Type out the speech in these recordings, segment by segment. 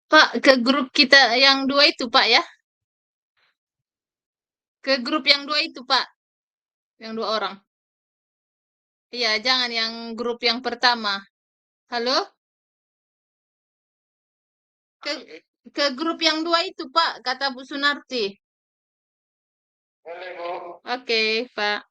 Pak, ke grup kita yang dua itu, Pak ya. Ke grup yang dua itu, Pak. Yang dua orang. Iya, jangan yang grup yang pertama. Halo? Ke ke grup yang dua itu, Pak, kata Bu Sunarti. Boleh, Bu. Oke, Pak.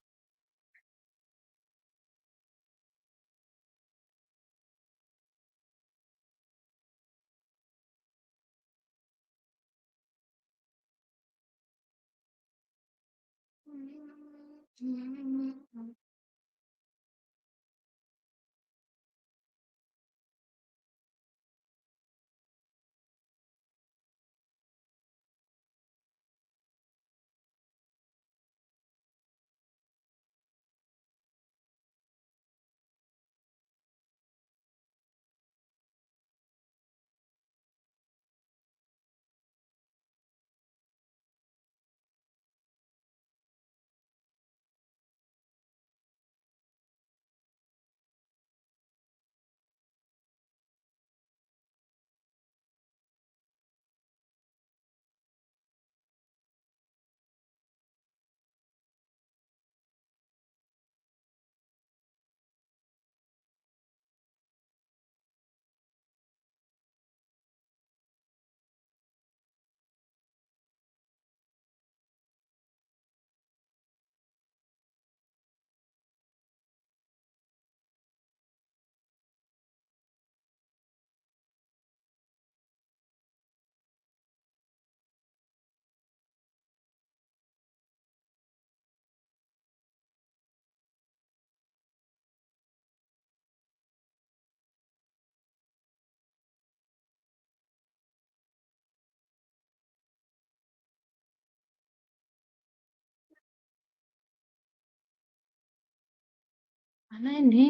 Mana ini?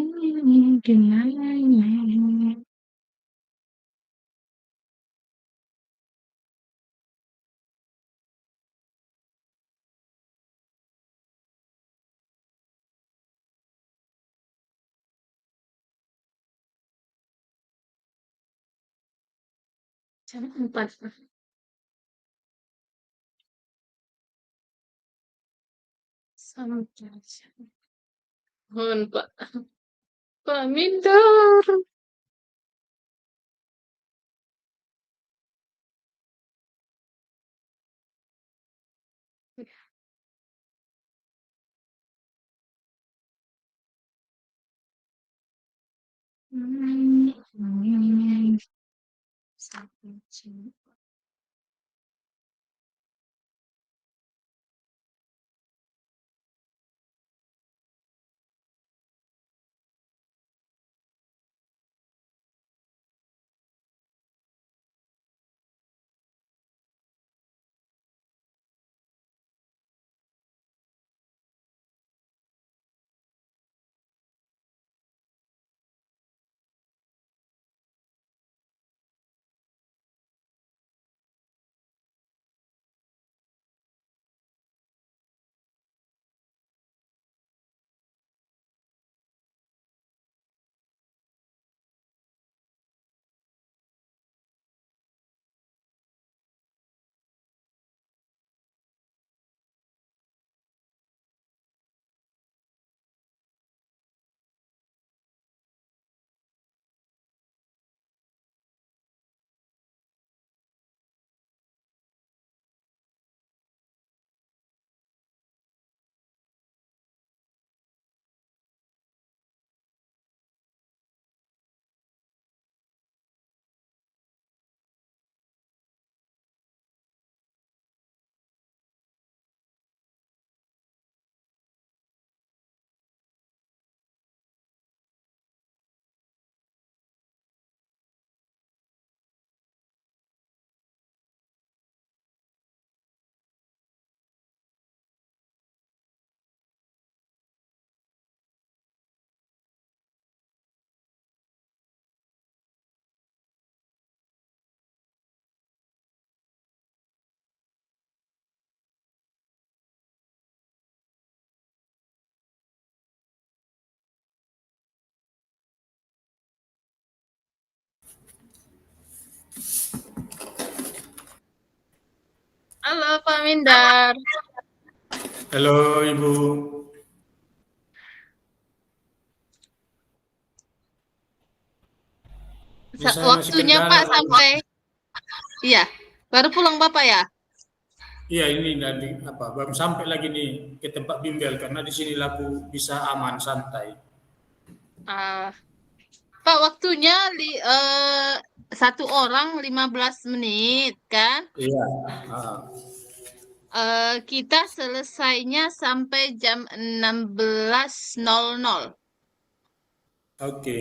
Jam 4. Sampai jam. Mohon, Pak. Pak Mindar. Sampai jam. Pak Mindar. Halo Ibu. Ini saya masih Waktunya kendala. Pak sampai, iya, baru pulang Bapak ya? Iya ini nanti baru sampai lagi nih ke tempat bimbel karena di sini aku bisa aman santai. Ah, Pak, waktunya satu orang 15 menit kan? Iya. Ah, Kita selesainya sampai jam 16.00. oke.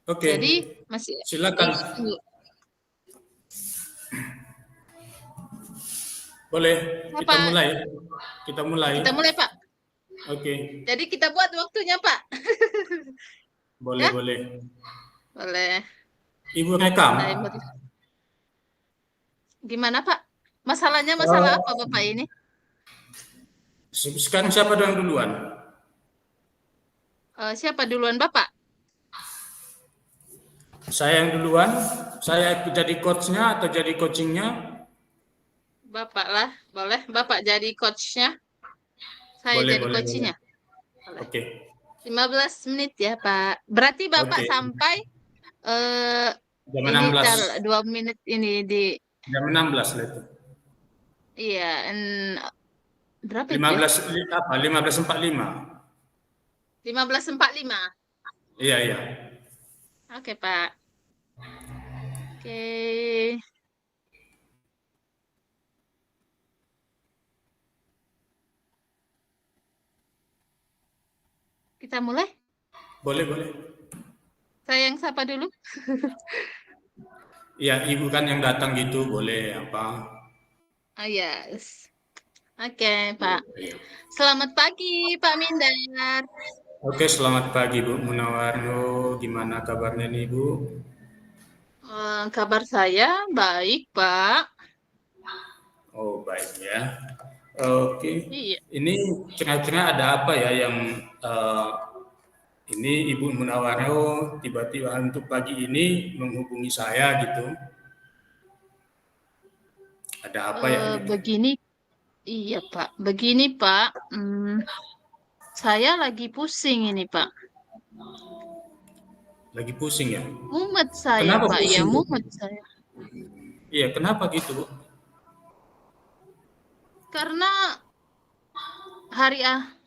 Oke. Jadi masih Silakan. tunggu. Boleh kita Apa? mulai. Kita mulai. Kita mulai Pak. Oke. Jadi kita buat waktunya Pak. Boleh, Ya, boleh. boleh. Ibu rekam. Saya gimana Pak? Masalahnya masalah Eh, apa Bapak ini? sekarang siapa yang duluan? Siapa duluan Bapak? Saya yang duluan. Saya jadi coachnya atau jadi coachingnya? Bapak lah, boleh. Bapak jadi coachnya, saya Boleh, jadi boleh, boleh. coachnya. Boleh. Oke. 15 menit ya Pak. Berarti Bapak Oke. sampai eh Jam ini 16. 2 menit ini di Jam 16 lah itu. iya berapa itu ya? 15 apa? 15.45. 15.45. Iya, iya. Oke Pak. Oke. Kita mulai. Boleh, boleh. Saya yang sapa dulu. Iya, Ibu kan yang datang gitu, boleh apa? Oh yes. Oke Pak. Selamat pagi Pak Mindar. Oke, selamat pagi Bu Munawar. Gimana kabarnya nih Bu? Kabar saya baik Pak. Oh, baik ya. Oke. Iya. Ini kira-kira ada apa ya yang ini Ibu Munawaro tiba-tiba untuk pagi ini menghubungi saya gitu. Ada apa ya gitu? Begini, iya Pak. Begini Pak, saya lagi pusing ini Pak. Lagi pusing ya? Mumet saya Kenapa Pak, ya pusing Bu? mumet saya. Iya, kenapa gitu Bu? Karena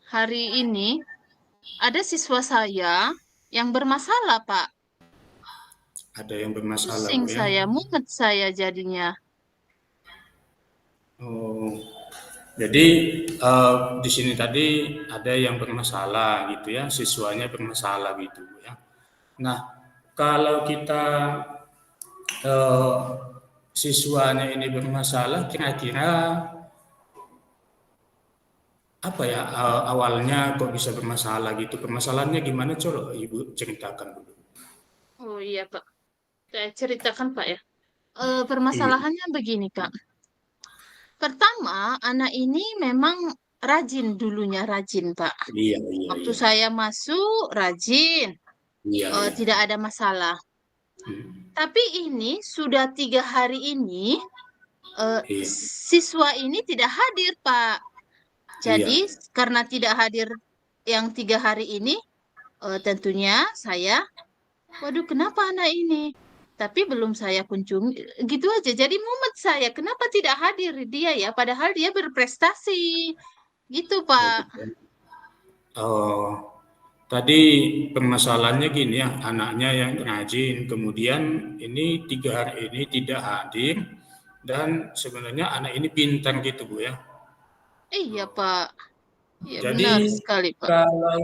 hari ini ada siswa saya yang bermasalah Pak. Ada yang bermasalah Pusing Bu ya? saya, mumet saya jadinya. Oh, jadi di sini tadi ada yang bermasalah gitu ya, siswanya bermasalah gitu ya. Nah, kalau kita eh, siswanya ini bermasalah, kira-kira apa ya awalnya kok bisa bermasalah gitu? Permasalahannya gimana? Coba Ibu ceritakan dulu. Oh iya Pak, saya ceritakan Pak ya. Iya, Permasalahannya begini Pak. Pertama, anak ini memang rajin dulunya rajin Pak. iya, iya, Waktu iya, saya masuk rajin, iya, iya. tidak ada masalah. Hmm, Tapi ini sudah 3 hari ini iya, siswa ini tidak hadir, Pak. iya. Jadi karena tidak hadir yang 3 hari ini, tentunya saya, waduh, kenapa anak ini? Tapi belum saya kunjungi, gitu aja. Jadi mumet saya, kenapa tidak hadir dia ya? Padahal dia berprestasi, gitu, Oh, Pak. gitu. Oh, tadi permasalahannya gini ya, anaknya yang rajin, kemudian ini 3 hari ini tidak hadir, dan sebenarnya anak ini pintar gitu Bu ya. Iya, Pak. Iya, Jadi benar sekali, Pak. kalau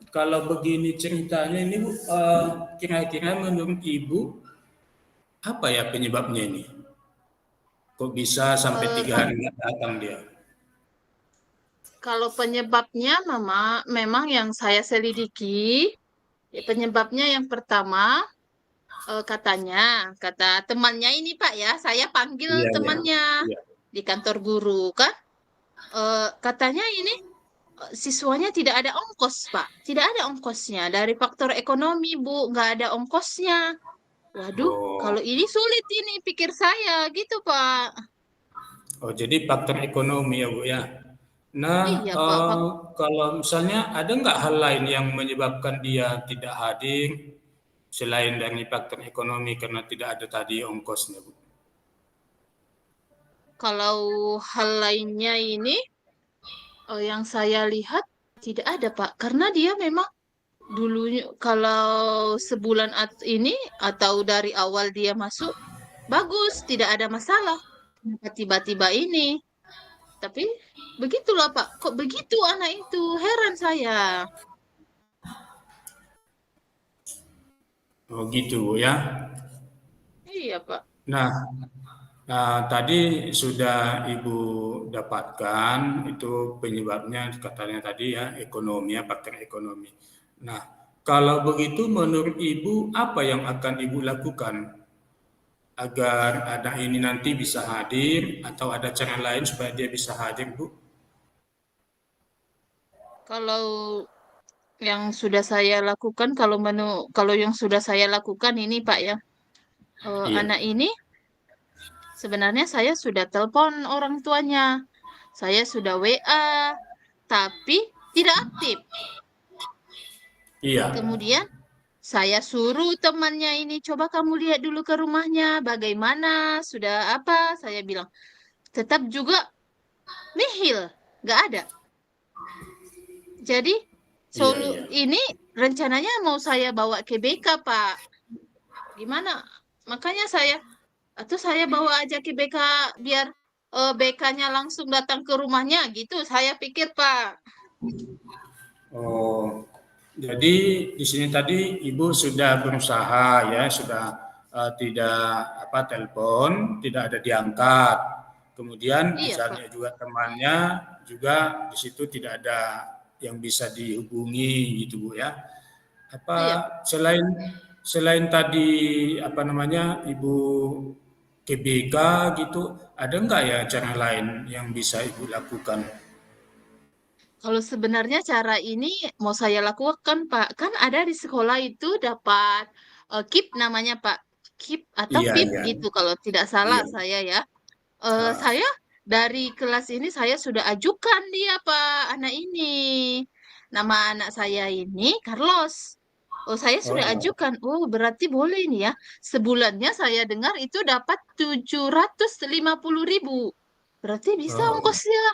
kalau begini ceritanya ini Bu, kira-kira menurut Ibu apa ya penyebabnya ini? Kok bisa sampai Eh, 3 hari nggak datang dia? Kalau penyebabnya memang yang saya selidiki, ya penyebabnya yang pertama kata temannya ini Pak ya, saya panggil Iya, iya, temannya iya. di kantor guru kan, katanya ini siswanya tidak ada ongkos Pak, tidak ada ongkosnya dari faktor ekonomi Bu, nggak ada ongkosnya. Waduh, kalau Oh, ini sulit ini pikir saya gitu Pak. Oh, jadi faktor ekonomi ya, Bu, ya. Nah, Iya, Pak. kalau misalnya ada nggak hal lain yang menyebabkan dia tidak hadir selain dari faktor ekonomi karena tidak ada tadi ongkosnya, Bu? Kalau hal lainnya ini, yang saya lihat tidak ada, Pak. Karena dia memang dulunya, kalau ini atau dari awal dia masuk, bagus, tidak ada masalah. Kenapa tiba-tiba ini? Tapi begitulah, Pak. Kok begitu anak itu? Heran saya. Oh, gitu, Bu, ya. Iya, Pak. Nah, tadi sudah Ibu dapatkan itu penyebabnya katanya tadi ya ekonomi ya, faktor ekonomi. Nah, kalau begitu menurut Ibu apa yang akan Ibu lakukan agar anak ini nanti bisa hadir atau ada cara lain supaya dia bisa hadir, Bu? Kalau yang sudah saya lakukan, kalau yang sudah saya lakukan ini, Pak, ya, Iya. anak ini sebenarnya saya sudah telepon orang tuanya, saya sudah WA, tapi tidak aktif. Iya. Kemudian saya suruh temannya ini, coba kamu lihat dulu ke rumahnya, bagaimana, sudah apa? Saya bilang, tetap juga nihil, nggak ada. Jadi Iya, iya. ini rencananya mau saya bawa ke BK, Pak. Gimana? Makanya atau saya bawa aja ke BK biar BK-nya langsung datang ke rumahnya gitu. Saya pikir, Pak. Oh, jadi di sini tadi Ibu sudah berusaha ya, sudah tidak apa telepon, tidak ada diangkat. Kemudian Iya, Pak. misalnya juga temannya juga di situ tidak ada yang bisa dihubungi gitu, Bu, ya. Apa Iya. selain selain tadi apa namanya Ibu KBK gitu, ada nggak ya cara lain yang bisa Ibu lakukan? Kalau sebenarnya cara ini mau saya lakukan, Pak. Kan ada di sekolah itu dapat KIP namanya, Pak. KIP atau Iya, PIP iya, gitu kalau tidak salah iya. saya ya. Ah, Saya dari kelas ini saya sudah ajukan dia, Pak, anak ini. Nama anak saya ini Carlos. Oh, saya sudah oh, ajukan. Oh, berarti boleh ini ya. Sebulannya saya dengar itu dapat 750.000. Berarti bisa oh, ongkosnya.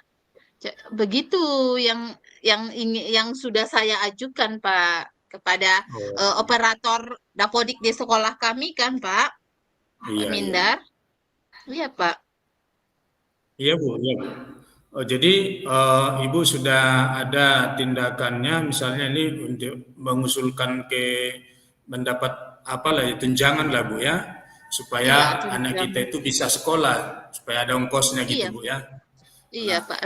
Begitu yang yang sudah saya ajukan, Pak, kepada oh. operator Dapodik di sekolah kami kan, Pak Iya, iya. Mindar. Iya, Pak. Iya, Bu, iya, Bu. Oh, jadi Ibu sudah ada tindakannya, misalnya ini untuk mengusulkan ke mendapat apalah ya tunjangan lah, Bu, ya, supaya Iya, anak kita tunjangan. itu bisa sekolah, supaya ada ongkosnya gitu, Iya, Bu, ya. iya, Nah, Pak.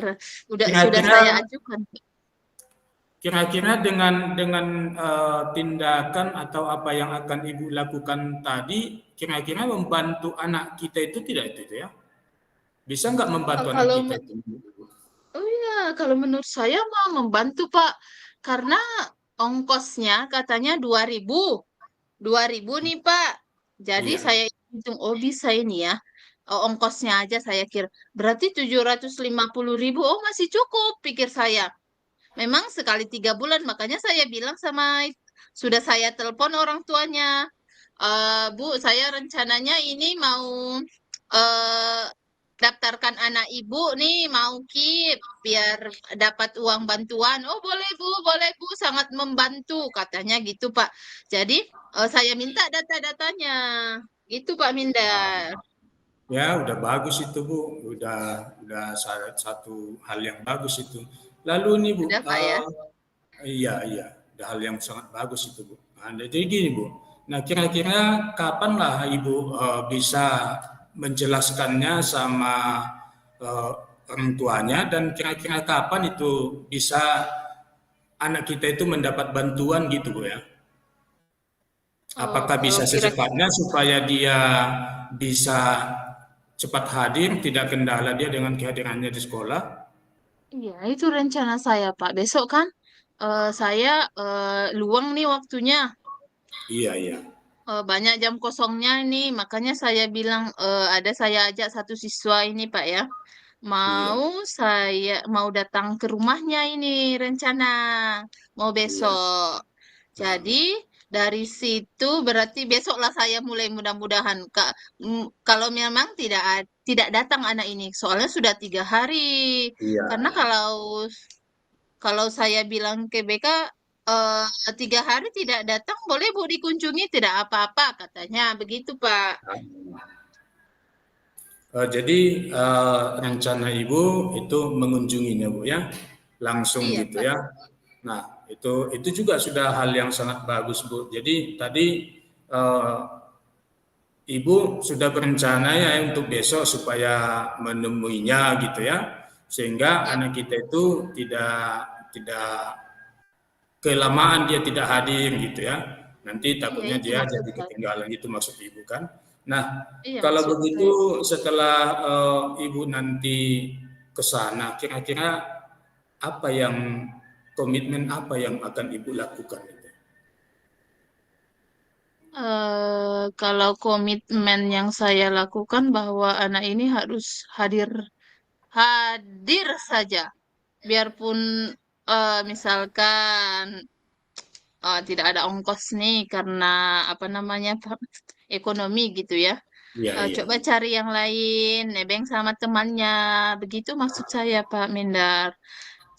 Sudah kira-kira saya ajukan. kira-kira dengan tindakan atau apa yang akan Ibu lakukan tadi, kira-kira membantu anak kita itu tidak itu ya? Bisa nggak membantu anak Kalau kita itu? Oh iya, kalau menurut saya mah membantu, Pak. Karena ongkosnya katanya 2.000. 2.000 nih, Pak. Jadi Iya. saya hitung, oh bisa ini ya. Oh, ongkosnya aja saya kira. Berarti 750.000, oh masih cukup, pikir saya. Memang sekali 3 bulan, makanya saya bilang sudah saya telepon orang tuanya. Bu, saya rencananya ini mau eh, daftarkan anak ibu nih, mau KIP biar dapat uang bantuan. Oh boleh Bu, sangat membantu katanya gitu, Pak. Jadi saya minta data-datanya, gitu Pak Mindar. Ya, udah bagus itu, Bu. Udah satu hal yang bagus itu. Lalu nih, Bu, Sudah Pak ya? iya, iya, udah hal yang sangat bagus itu, Bu. Nah, jadi gini, Bu. Nah, kira-kira kapan lah Ibu bisa menjelaskannya sama eh, orang tuanya dan kira-kira kapan itu bisa anak kita itu mendapat bantuan gitu, Bu, ya? Oh, Apakah kalau bisa kira secepatnya supaya dia bisa cepat hadir, tidak kendala dia dengan kehadirannya di sekolah? Iya, itu rencana saya, Pak. Besok kan saya luang nih waktunya. Iya, iya. Banyak jam kosongnya nih, makanya saya bilang ada saya ajak satu siswa ini, Pak ya. Iya, mau datang ke rumahnya ini rencana mau iya. besok. Nah, Jadi dari situ berarti besoklah saya mulai mudah-mudahan Kak, kalau memang tidak datang anak ini, soalnya sudah 3 hari. Karena iya. kalau kalau saya bilang ke BK 3 hari tidak datang, boleh Bu dikunjungi, tidak apa-apa katanya begitu Pak. Jadi rencana Ibu itu mengunjunginya Bu ya, langsung Iya gitu Pak. ya. Nah, itu juga sudah hal yang sangat bagus Bu. Jadi tadi eh, Ibu sudah berencana ya untuk besok supaya menemuinya gitu ya, sehingga Iya, anak kita itu tidak tidak kelamaan dia tidak hadir gitu ya. Nanti iya takutnya itu dia maksud jadi saya. ketinggalan itu maksud Ibu kan. Nah, Iya kalau maksud saya. begitu setelah Ibu nanti ke sana, kira-kira apa yang komitmen apa yang akan Ibu lakukan itu? Kalau komitmen yang saya lakukan bahwa anak ini harus hadir hadir saja, biarpun misalkan tidak ada ongkos nih karena apa namanya Pak, ekonomi gitu ya. Iya, iya. Coba cari yang lain, nebeng sama temannya, begitu maksud saya Pak Mendar.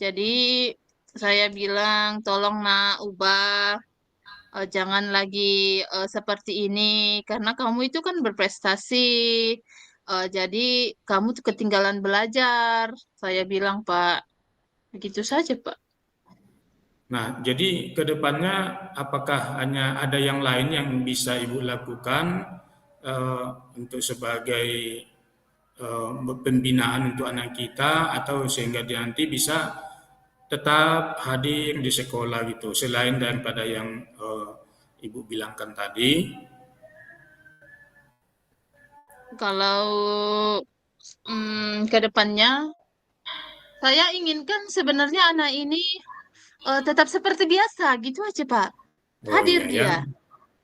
Jadi saya bilang tolong nak ubah. Jangan lagi seperti ini karena kamu itu kan berprestasi. Jadi kamu tuh ketinggalan belajar. Saya bilang, Pak. Begitu saja, Pak. Nah, jadi ke depannya apakah hanya ada yang lain yang bisa Ibu lakukan eh, untuk sebagai pembinaan untuk anak kita atau sehingga dia nanti bisa tetap hadir di sekolah gitu selain daripada yang Ibu bilangkan tadi. Kalau ke depannya, saya inginkan sebenarnya anak ini tetap seperti biasa, gitu aja, Pak. Oh Hadir iya ya. dia.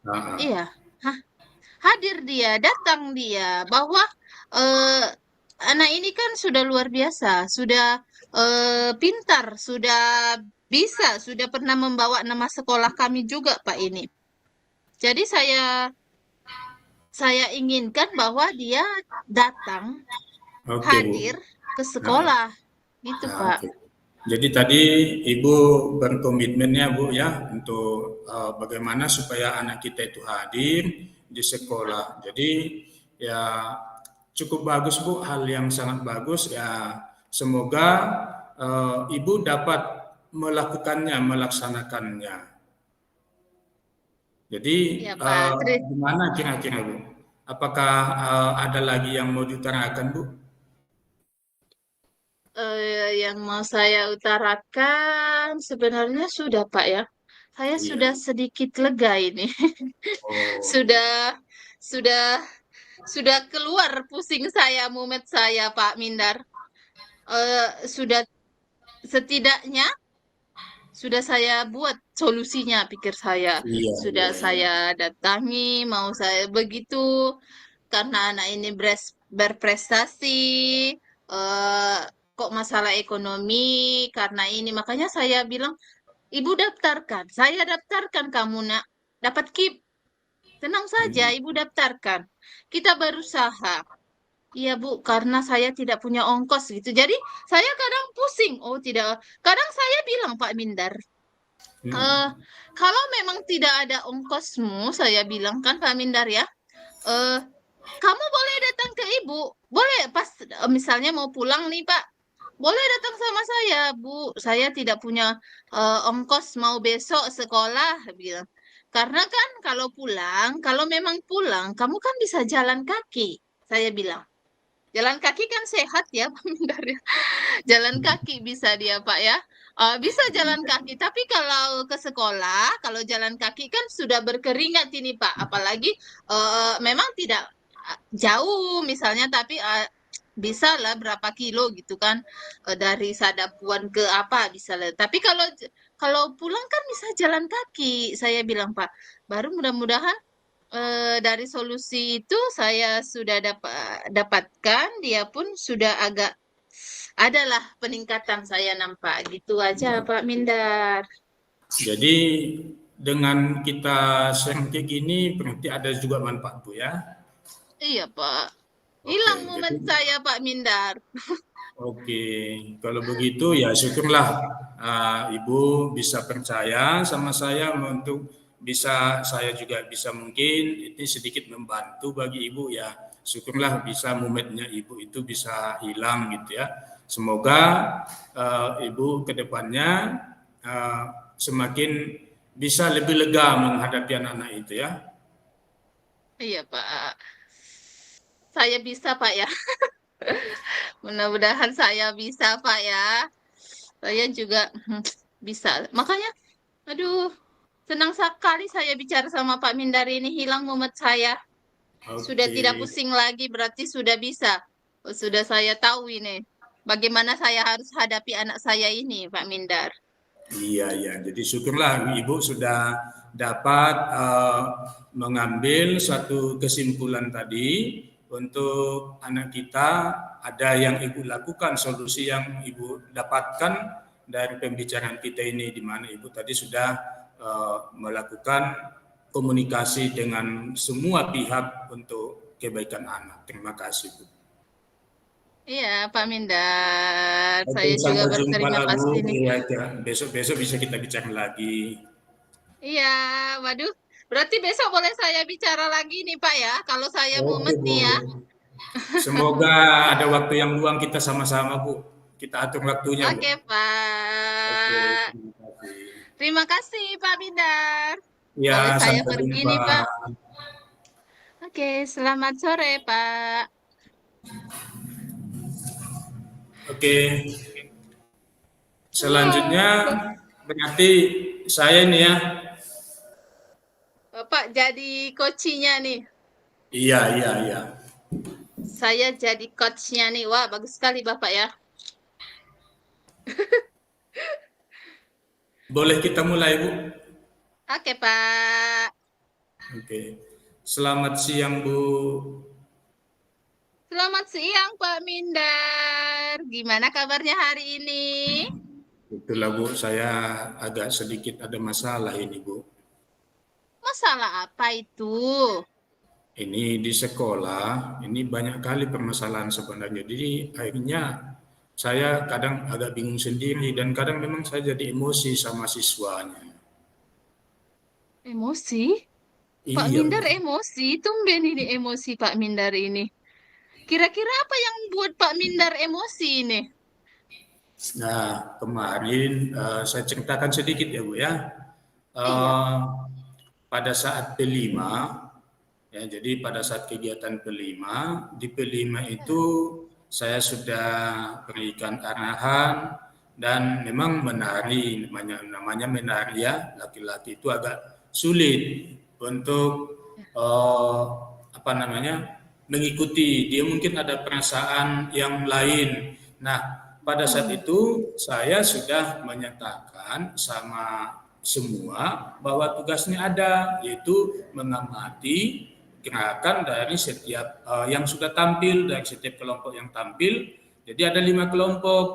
Ah, ah. Iya, hadir dia, datang dia, bahwa eh, anak ini kan sudah luar biasa, sudah pintar, sudah bisa, sudah pernah membawa nama sekolah kami juga, Pak ini. Jadi saya inginkan bahwa dia datang, Oke Bu. hadir ke Ah, ah. sekolah, gitu, Ah, Pak. oke. Jadi tadi Ibu berkomitmen ya Bu ya untuk bagaimana supaya anak kita itu hadir di sekolah. Jadi ya cukup bagus Bu, hal yang sangat bagus ya. Semoga Ibu dapat melaksanakannya. Jadi Ya, Pak. gimana kira-kira Bu? Apakah ada lagi yang mau diutarakan Bu? Yang mau saya utarakan sebenarnya sudah, Pak ya. Saya Iya. sudah sedikit lega ini. Oh, Sudah sudah sudah keluar pusing saya, mumet saya, Pak Mindar. Sudah setidaknya sudah saya buat solusinya, pikir saya. iya, Sudah iya, iya. saya datangi, mau saya begitu karena anak ini berprestasi. eh kok masalah ekonomi karena ini, makanya saya bilang, Ibu daftarkan, saya daftarkan kamu nak dapat KIP. Tenang saja, Hmm. Ibu daftarkan. Kita berusaha. Iya Bu, karena saya tidak punya ongkos gitu. Jadi saya kadang pusing. Oh tidak, kadang saya bilang Pak Mindar, Hmm. eh kalau memang tidak ada ongkosmu, saya bilang kan Pak Mindar ya, eh kamu boleh datang ke Ibu, boleh pas misalnya mau pulang nih Pak, boleh datang sama saya Bu. Saya tidak punya ongkos mau besok sekolah, bilang. Karena kan kalau pulang, kalau memang pulang, kamu kan bisa jalan kaki, saya bilang. Jalan kaki kan sehat ya, Pak Mindar ya. Jalan kaki bisa dia, Pak ya. Bisa jalan kaki. Tapi kalau ke sekolah, kalau jalan kaki kan sudah berkeringat ini, Pak. Apalagi memang tidak jauh misalnya, tapi bisa lah berapa kilo gitu kan. Dari Sadapuan ke apa bisa lah. Tapi kalau pulang kan bisa jalan kaki, saya bilang, Pak. Baru mudah-mudahan dari solusi itu saya sudah dapatkan, dia pun sudah agak adalah peningkatan saya nampak. Gitu aja Pak Mindar. Jadi dengan kita sharing kayak gini berarti ada juga manfaat Bu ya. Iya Pak. Oke, Hilang jadi momen saya Pak Mindar. oke, kalau begitu ya syukurlah Ibu bisa percaya sama saya untuk bisa saya juga bisa mungkin ini sedikit membantu bagi Ibu ya. Syukurlah bisa momennya Ibu itu bisa hilang gitu ya. Semoga Ibu ke depannya uh, semakin bisa lebih lega menghadapi anak-anak itu ya. Iya Pak. Saya bisa Pak ya. Mudah-mudahan saya bisa Pak ya. Saya juga bisa. Makanya, aduh, senang sekali saya bicara sama Pak Mindar ini. Hilang momen saya. Sudah Oke. tidak pusing lagi, berarti sudah bisa. Oh, sudah saya tahu ini. Bagaimana saya harus hadapi anak saya ini, Pak Mindar. Iya, iya. Jadi syukurlah Ibu sudah dapat mengambil satu kesimpulan tadi untuk anak kita ada yang Ibu lakukan, solusi yang Ibu dapatkan dari pembicaraan kita ini di mana Ibu tadi sudah melakukan komunikasi dengan semua pihak untuk kebaikan anak. Terima kasih, Bu. Iya, Pak Mindar. Oke, Saya juga sampai jumpa berterima lah Bu. kasih nih. Iya, ya. Besok-besok bisa kita bicara lagi. Iya, waduh. Berarti besok boleh saya bicara lagi nih, Pak ya. Kalau saya Oke, mumet Bu. nih ya. Semoga ada waktu yang luang kita sama-sama, Bu. Kita atur waktunya, Bu. Oke, Oke, Pak. terima kasih. Terima kasih, Pak Mindar. Ya, Boleh saya sampai pergi jumpa. nih, Pak. Oke, selamat sore, Pak. Oke, selanjutnya berarti saya nih ya. Bapak jadi coachnya nih. Iya, iya, iya. Saya jadi coachnya nih. Wah, bagus sekali Bapak ya. Boleh kita mulai, Bu? Oke, Pak. Oke. Selamat siang, Bu. Selamat siang, Pak Mindar. Gimana kabarnya hari ini? Itulah, Bu, saya agak sedikit ada masalah ini, Bu. Masalah apa itu? Ini di sekolah, ini banyak kali permasalahan sebenarnya. Jadi akhirnya saya kadang agak bingung sendiri dan kadang memang saya jadi emosi sama siswanya. Emosi? Pak Iya, Mindar Bu. emosi. Tumben ini emosi Pak Mindar ini. Kira-kira apa yang buat Pak Mindar emosi ini? Nah, kemarin saya ceritakan sedikit ya, Bu ya. Iya. Eh, pada saat P5, ya, jadi pada saat kegiatan P5, di P5 itu saya sudah berikan arahan dan memang menari, namanya menari ya, laki-laki itu agak sulit untuk apa namanya mengikuti. Dia mungkin ada perasaan yang lain. Nah, pada saat Hmm. itu saya sudah menyatakan sama semua bahwa tugasnya ada, yaitu mengamati gerakan dari setiap yang sudah tampil, dari setiap kelompok yang tampil. Jadi ada 5 kelompok.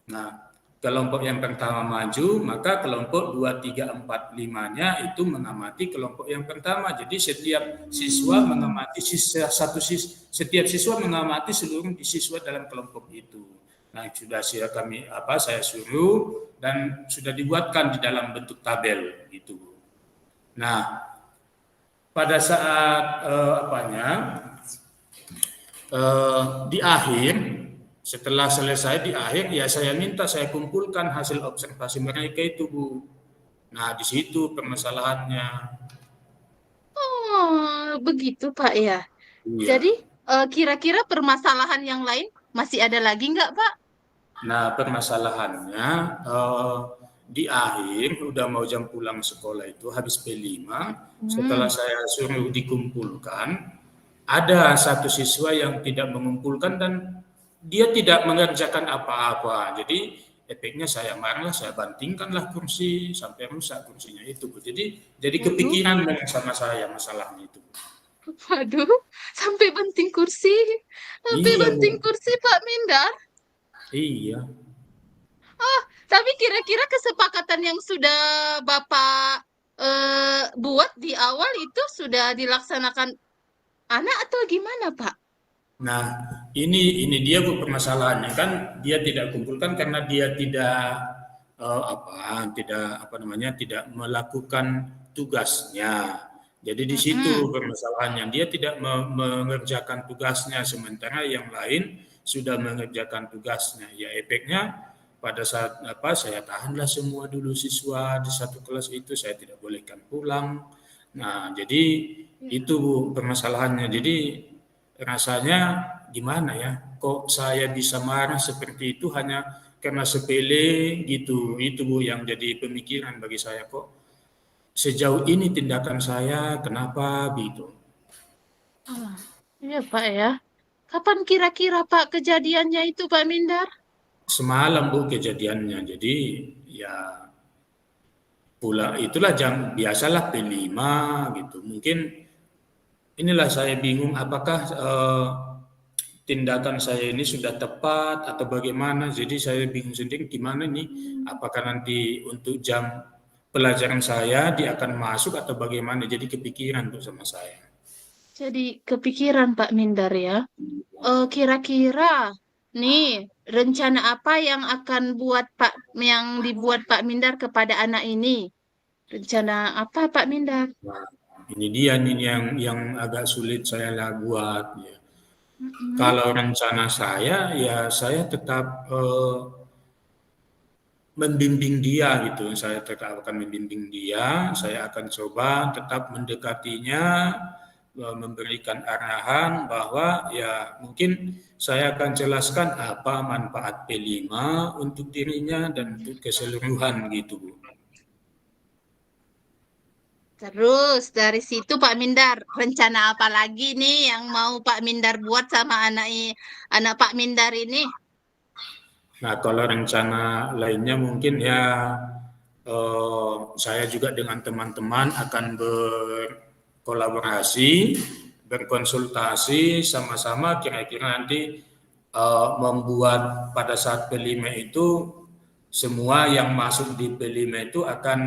Nah, kelompok yang pertama maju, maka kelompok 2, 3, 4, 5-nya itu mengamati kelompok yang pertama. Jadi setiap siswa mengamati setiap siswa mengamati seluruh siswa dalam kelompok itu. Nah, sudah saya suruh dan sudah dibuatkan di dalam bentuk tabel gitu. Nah, pada saat di akhir setelah selesai di akhir ya saya minta saya kumpulkan hasil observasi mereka itu, Bu. Nah, di situ permasalahannya. Oh, begitu Pak ya. Jadi, Iya. kira-kira permasalahan yang lain masih ada lagi nggak, Pak? Nah, permasalahannya di akhir udah mau jam pulang sekolah itu habis P5, setelah Hmm. saya suruh dikumpulkan, ada satu siswa yang tidak mengumpulkan dan dia tidak mengerjakan apa-apa. Jadi efeknya saya marah, saya bantingkanlah kursi sampai rusak kursinya itu. Jadi Waduh, kepikiran dengan sama saya masalahnya itu. waduh, sampai banting kursi. Sampai Iya, banting Bu. kursi, Pak Mindar. Iya. Oh, tapi kira-kira kesepakatan yang sudah Bapak buat di awal itu sudah dilaksanakan anak atau gimana, Pak? Nah, ini dia Bu permasalahannya kan dia tidak kumpulkan karena dia tidak melakukan tugasnya. Jadi di situ Mm-mm. permasalahannya dia tidak mengerjakan tugasnya sementara yang lain sudah mengerjakan tugasnya. Ya efeknya pada saat saya tahanlah semua dulu siswa di satu kelas itu saya tidak bolehkan pulang. Nah, jadi itu Bu permasalahannya. Jadi rasanya gimana ya? Kok saya bisa marah seperti itu hanya karena sepele gitu. Itu Bu yang jadi pemikiran bagi saya kok sejauh ini tindakan saya kenapa gitu. Ah, iya, Pak ya. Kapan kira-kira Pak kejadiannya itu, Pak Mindar? Semalam Bu kejadiannya. Jadi ya pula itulah jam biasalah P5 gitu. Mungkin inilah saya bingung apakah tindakan saya ini sudah tepat atau bagaimana. Jadi saya bingung sendiri gimana nih, apakah nanti untuk jam pelajaran saya dia akan masuk atau bagaimana. Jadi kepikiran tuh sama saya. Jadi kepikiran Pak Mindar ya. Kira-kira nih rencana apa yang akan yang dibuat Pak Mindar kepada anak ini? Rencana apa Pak Mindar? Nah, ini dia nih yang agak sulit saya lah buat. Ya. Mm-mm. Kalau rencana saya ya saya tetap membimbing dia gitu. Saya tetap akan membimbing dia. Saya akan coba tetap mendekatinya, memberikan arahan bahwa ya mungkin saya akan jelaskan apa manfaat P5 untuk dirinya dan untuk keseluruhan gitu, Bu. Terus dari situ Pak Mindar, rencana apa lagi nih yang mau Pak Mindar buat sama anak Pak Mindar ini? Nah, kalau rencana lainnya mungkin ya saya juga dengan teman-teman akan berkolaborasi, berkonsultasi sama-sama kira-kira nanti membuat pada saat P5 itu semua yang masuk di P5 itu akan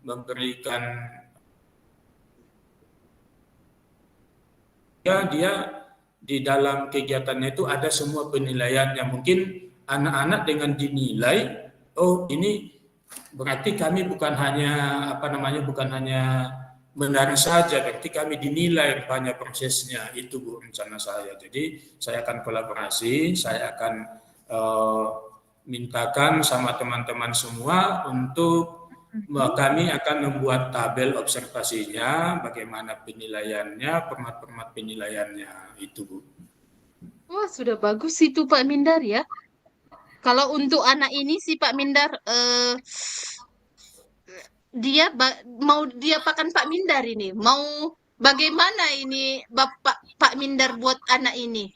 memberikan dia di dalam kegiatannya itu ada semua penilaiannya. Mungkin anak-anak dengan dinilai, oh ini berarti kami bukan hanya bukan hanya menari saja, berarti kami dinilai banyak prosesnya itu Bu rencana saya. Jadi saya akan kolaborasi, saya akan eh, mintakan sama teman-teman semua untuk kami akan membuat tabel observasinya, bagaimana penilaiannya, format-format penilaiannya, itu Bu. Wah, sudah bagus itu Pak Mindar ya. Kalau untuk anak ini sih Pak Mindar, mau diapakan Pak Mindar ini? Mau bagaimana ini Bapak Pak Mindar buat anak ini?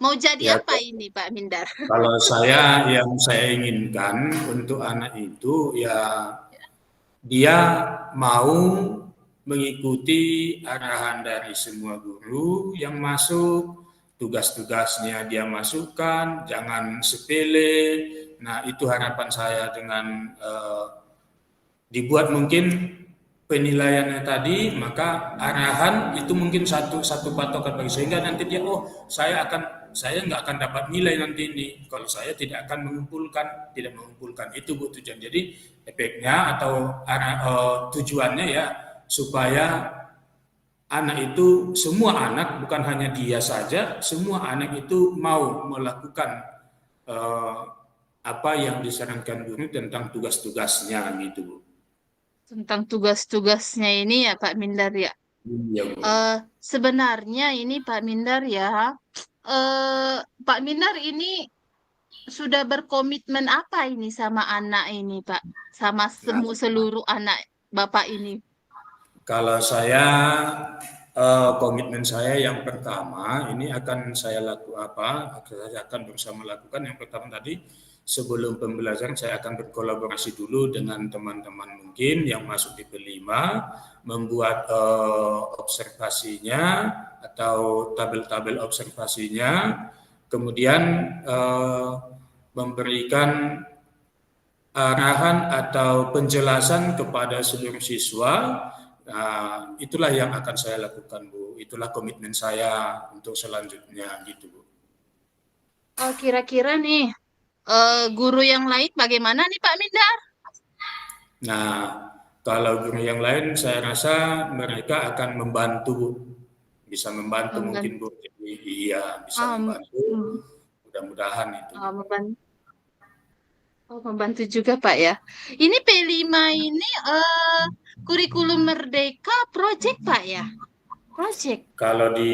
Mau jadi Ya, apa ini Pak Mindar? kalau saya yang saya inginkan untuk anak itu ya dia mau mengikuti arahan dari semua guru yang masuk, tugas-tugasnya dia masukkan, jangan sepele. Nah, itu harapan saya dengan dibuat mungkin penilaiannya tadi, maka arahan itu mungkin satu satu patokan bagi sehingga nanti dia saya nggak akan dapat nilai nanti ini kalau saya tidak mengumpulkan itu Bu tujuan. Jadi efeknya atau tujuannya ya supaya anak itu semua anak bukan hanya dia saja, semua anak itu mau melakukan eh, apa yang disarankan guru tentang tugas-tugasnya gitu Bu. Tentang tugas-tugasnya ini ya Pak Mindar ya. Iya Bu. Eh sebenarnya ini Pak Mindar ya, Pak Mindar ini sudah berkomitmen apa ini sama anak ini Pak? Sama Nah, seluruh anak Bapak ini. kalau saya komitmen saya yang pertama ini akan saya saya akan berusaha melakukan yang pertama tadi sebelum pembelajaran saya akan berkolaborasi dulu dengan teman-teman mungkin yang masuk di P5 membuat observasinya atau tabel-tabel observasinya kemudian memberikan arahan atau penjelasan kepada seluruh siswa. Nah, itulah yang akan saya lakukan, Bu. Itulah komitmen saya untuk selanjutnya, gitu, Bu. Kira-kira nih, guru yang lain bagaimana nih Pak Mindar? Nah, kalau guru yang lain, saya rasa mereka akan membantu, Bu. Bisa membantu mungkin, Membantu, Bu. Jadi, iya, bisa um, membantu. Mudah-mudahan itu, Bu. membantu, membantu juga Pak ya. Ini P5 ini kurikulum Merdeka project Pak ya? Project. Kalau di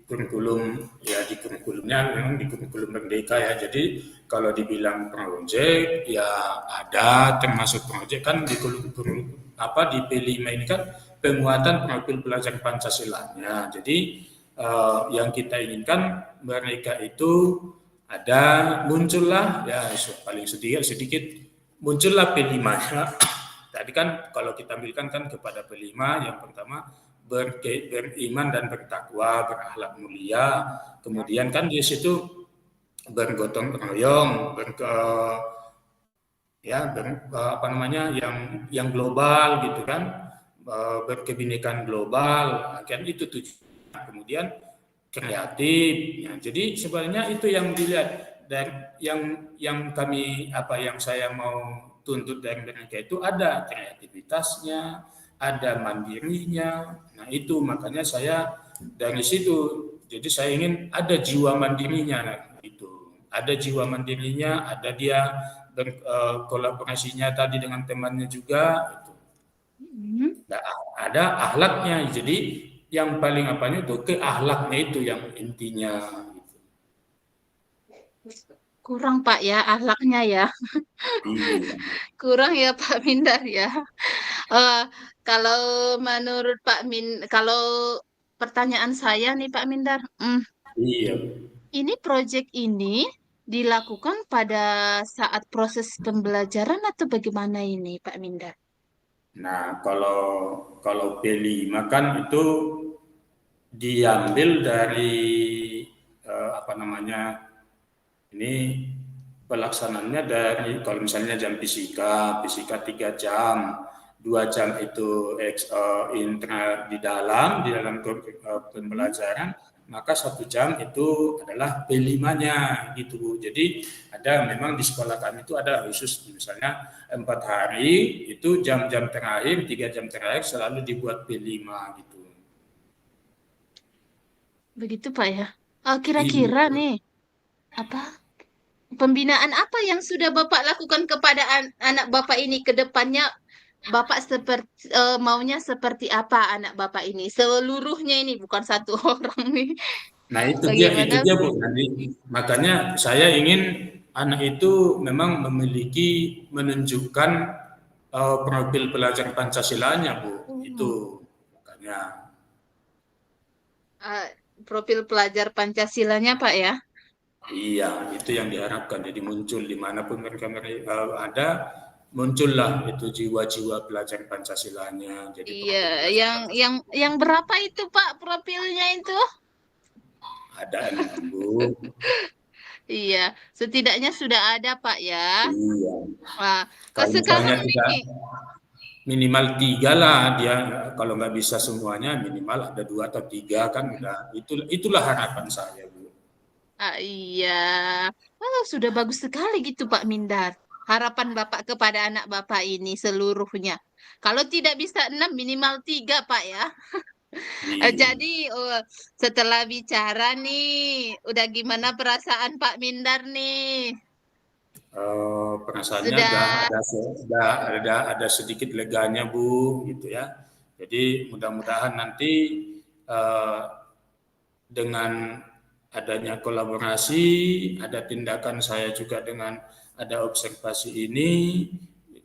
kurikulum, ya di kurikulumnya memang di kurikulum Merdeka ya. Jadi kalau dibilang proyek ya ada termasuk proyek kan di kurikulum apa di P5 ini kan penguatan profil pelajar Pancasilanya. Jadi yang kita inginkan mereka itu ada muncullah ya paling sedikit sedikit muncullah P5-nya. Tadi kan kalau kita ambilkan kan kepada P5 yang pertama beriman dan bertakwa, berakhlak mulia. Kemudian kan di situ bergotong royong, apa namanya yang global gitu kan, berkebinekaan global, kan itu tujuannya. Kemudian kreatif. Ya, jadi sebenarnya itu yang dilihat dan yang kami apa yang saya mau tuntut dari mereka itu ada kreativitasnya, ada mandirinya. Nah, itu makanya saya dari situ. Jadi saya ingin ada jiwa mandirinya nah, itu. Ada jiwa mandirinya, ada dia berkolaborasinya tadi dengan temannya juga itu. Nah, ada akhlaknya. Jadi yang paling apanya itu ke akhlaknya itu yang intinya gitu. Kurang Pak ya akhlaknya ya. Iya. Kurang ya Pak Mindar ya. Eh, kalau menurut Pak kalau pertanyaan saya nih Pak Mindar, Iya. ini proyek ini dilakukan pada saat proses pembelajaran atau bagaimana ini Pak Mindar? Nah, kalau kalau B5 kan itu diambil dari apa namanya? Ini pelaksanaannya dari kalau misalnya jam fisika, fisika 3 jam, 2 jam itu intra di dalam Hmm. pembelajaran, maka 1 jam itu adalah P5-nya gitu Bu. Jadi ada memang di sekolah kami itu ada khusus misalnya 4 hari itu jam-jam terakhir, 3 jam terakhir selalu dibuat P5 gitu. Begitu Pak ya. Kira-kira Iya. nih, apa pembinaan apa yang sudah Bapak lakukan kepada anak Bapak ini ke depannya? Bapak seperti maunya seperti apa anak Bapak ini? Seluruhnya ini bukan satu orang nih. Nah itu Bagaimana? dia Bu. Nanti makanya saya ingin anak itu memang menunjukkan profil pelajar Pancasilanya Bu. Hmm. Itu makanya eh, Profil pelajar Pancasilanya Pak ya? iya itu yang diharapkan. Jadi muncul dimanapun mereka ada muncullah itu jiwa-jiwa pelajar Pancasilanya. Jadi Iya, profil pelajar yang yang Pancasila yang berapa itu Pak profilnya itu? ada 6 Bu. Iya, setidaknya sudah ada Pak ya. Iya. Wah, Kalau sekarang misalnya tidak nih, minimal 3 lah dia kalau nggak bisa semuanya minimal ada 2 atau 3 kan udah itulah harapan saya Bu. iya, oh, sudah bagus sekali gitu Pak Mindar. Harapan Bapak kepada anak Bapak ini seluruhnya. Kalau tidak bisa 6, minimal 3 Pak ya. Iya. Jadi setelah bicara nih, udah gimana perasaan Pak Mindar nih? Perasaannya Sudah, ada sedikit leganya Bu gitu ya. Jadi mudah-mudahan nanti eh, dengan adanya kolaborasi, ada tindakan saya juga dengan ada observasi ini,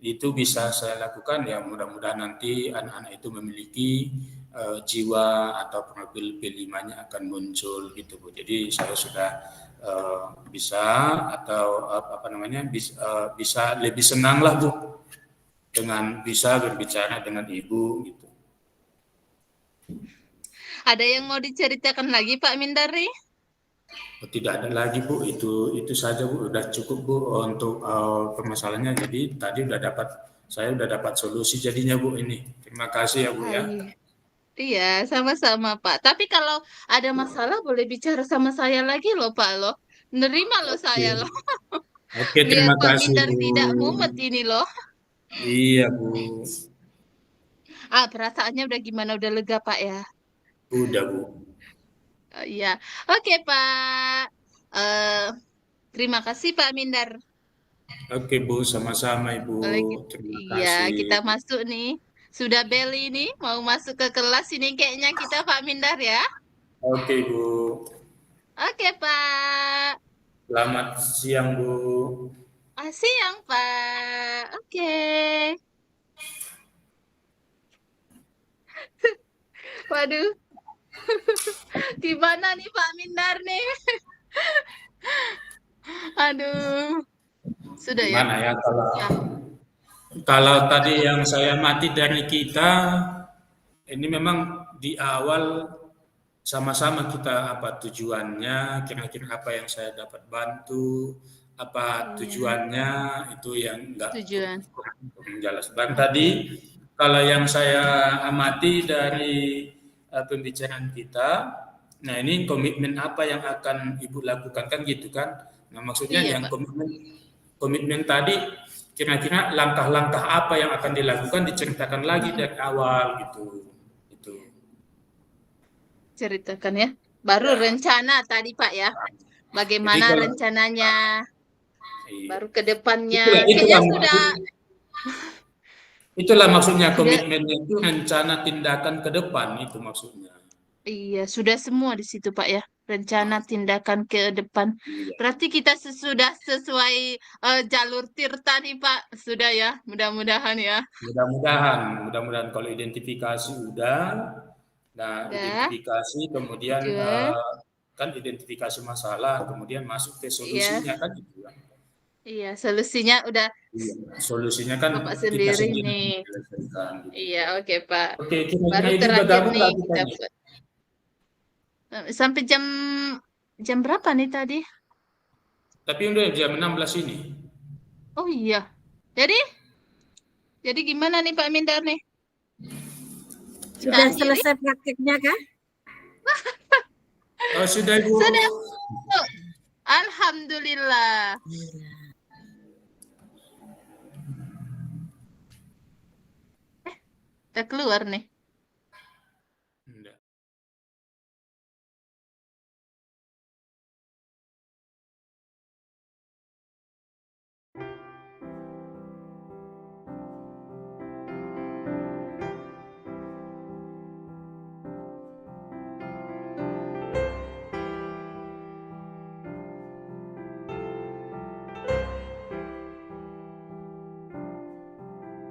itu bisa saya lakukan ya mudah-mudahan nanti anak-anak itu memiliki jiwa atau profil P5-nya akan muncul gitu Bu. Jadi saya sudah bisa atau apa namanya bisa lebih senang lah Bu dengan bisa berbicara dengan Ibu gitu. ada yang mau diceritakan lagi Pak Mindar nih? Tidak ada lagi Bu, itu saja Bu, udah cukup Bu untuk permasalahannya. Jadi tadi saya udah dapat solusi jadinya Bu ini. Terima kasih ya Bu Ah, ya. iya. Iya, sama-sama Pak. Tapi kalau ada masalah boleh bicara sama saya lagi loh Pak loh. Nerima loh Oke, saya loh. oke Biar terima Pak kasih Mindar Bu. tidak mumet ini loh. Iya Bu, Ah, perasaannya udah gimana? Udah lega Pak ya? udah Bu. Iya. Oke Pak. Eh, terima kasih Pak Mindar. Oke Bu, sama-sama Ibu. Boleh gitu. Terima Iya, kasih. kita masuk nih. Sudah bel ini, mau masuk ke kelas ini kayaknya kita Pak Mindar ya. Oke Bu, Oke Pak. selamat siang Bu. Siang Pak. Oke. Waduh, gimana nih Pak Mindar nih? Aduh, sudah ya? Gimana ya Ya. kalau tadi yang saya mati dari kita, ini memang di awal sama-sama kita apa tujuannya, kira-kira apa yang saya dapat bantu, apa Iya, tujuannya itu yang enggak tujuan. kurang jelas. Dan tadi kalau yang saya amati dari pembicaraan kita, nah ini komitmen apa yang akan Ibu lakukan kan gitu kan? Nah maksudnya Iya, yang Pak. komitmen tadi kira-kira langkah-langkah apa yang akan dilakukan diceritakan lagi Mm-mm. dari awal gitu. Itu. Ceritakan ya. Baru Ya. rencana tadi Pak ya. Jadi Bagaimana kalau rencananya? iya. Baru ke depannya. Itulah Kayaknya itulah sudah maksud itulah maksudnya sudah komitmennya itu rencana tindakan ke depan itu maksudnya. iya, sudah semua di situ Pak ya. Rencana tindakan ke depan. Iya. Berarti kita sudah sesuai jalur tirta nih Pak. Sudah ya, mudah-mudahan ya. Mudah-mudahan kalau identifikasi udah, nah Udah, identifikasi kemudian tujuan. kan identifikasi masalah, kemudian masuk ke Iya, solusinya kan gitu kan. iya. Solusinya udah Iya. Solusinya kan Bapak kita sendiri sendiri nih. yang menyelesaikan gitu. Iya, oke Pak. Oke, kira-kira Baru Ibu udah terakhir gabung nih nggak kita kita nih? buat. Sampai jam berapa nih tadi? Tapi udah jam 16 ini. Oh iya. Jadi, jadi gimana nih Pak Mindar nih? Kita Sudah akhiri? selesai prakteknya kah? Oh, sudah Ibu. Sudah. Bu. Alhamdulillah. Kita keluar nih.